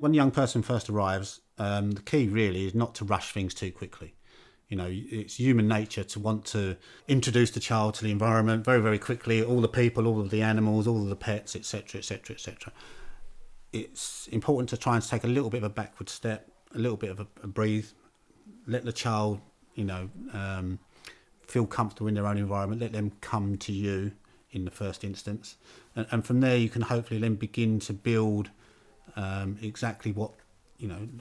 when a young person first arrives, the key really is not to rush things too quickly. You know, it's human nature to want to introduce the child to the environment very, very quickly, all the people, all of the animals, all of the pets, etc., etc., etc. It's important to try and take a little bit of a backward step, a little bit of a breathe, let the child, feel comfortable in their own environment, let them come to you in the first instance. And from there you can hopefully then begin to build exactly what,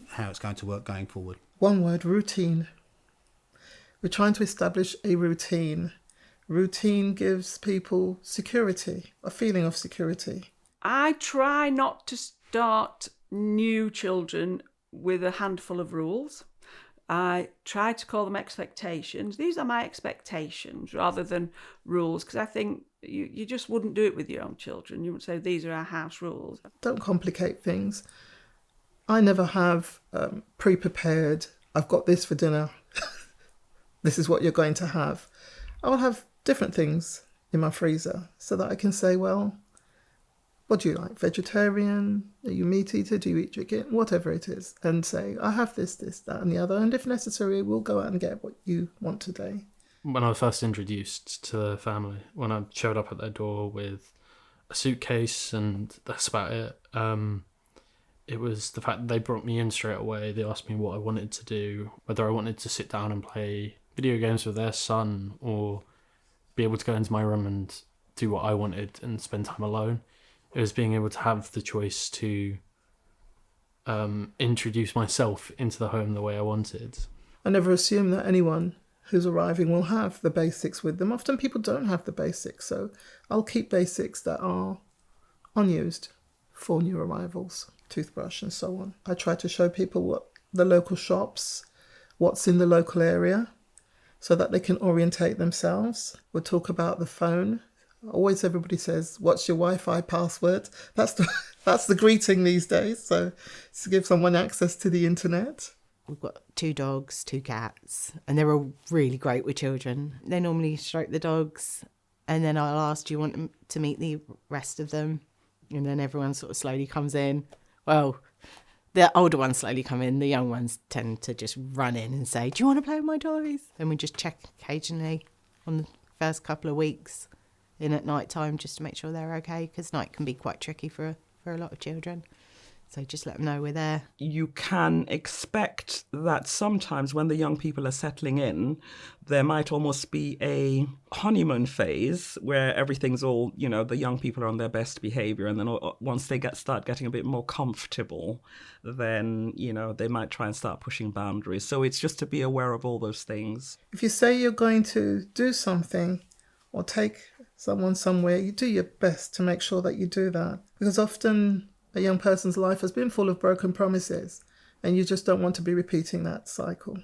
how it's going to work going forward. One word, routine. We're trying to establish a routine. Routine gives people security, a feeling of security. I try not to start new children with a handful of rules. I try to call them expectations. These are my expectations rather than rules, because I think you just wouldn't do it with your own children. You wouldn't say, these are our house rules. Don't complicate things. I never have pre-prepared, I've got this for dinner. This is what you're going to have. I'll have different things in my freezer so that I can say, well, what do you like? Vegetarian? Are you meat eater? Do you eat chicken? Whatever it is. And say, I have this, that and the other. And if necessary, we'll go out and get what you want today. When I was first introduced to the family, when I showed up at their door with a suitcase and that's about it, it was the fact that they brought me in straight away. They asked me what I wanted to do, whether I wanted to sit down and play video games with their son or be able to go into my room and do what I wanted and spend time alone. It was being able to have the choice to introduce myself into the home the way I wanted. I never assume that anyone who's arriving will have the basics with them. Often people don't have the basics, so I'll keep basics that are unused for new arrivals, toothbrush and so on. I try to show people what the local shops, what's in the local area, so that they can orientate themselves. We'll talk about the phone. Always everybody says, what's your Wi-Fi password? That's the greeting these days. So it's to give someone access to the internet. We've got 2 dogs, 2 cats, and they're all really great with children. They normally stroke the dogs, and then I'll ask, do you want them to meet the rest of them? And then everyone sort of slowly comes in. Well, the older ones slowly come in. The young ones tend to just run in and say, do you want to play with my toys? And we just check occasionally on the first couple of weeks in at night time just to make sure they're okay, because night can be quite tricky for a lot of children. So just let them know we're there. You can expect that sometimes when the young people are settling in, there might almost be a honeymoon phase where everything's all, the young people are on their best behaviour. And then once they start getting a bit more comfortable, then, they might try and start pushing boundaries. So it's just to be aware of all those things. If you say you're going to do something or take someone somewhere, you do your best to make sure that you do that. Because often a young person's life has been full of broken promises and you just don't want to be repeating that cycle.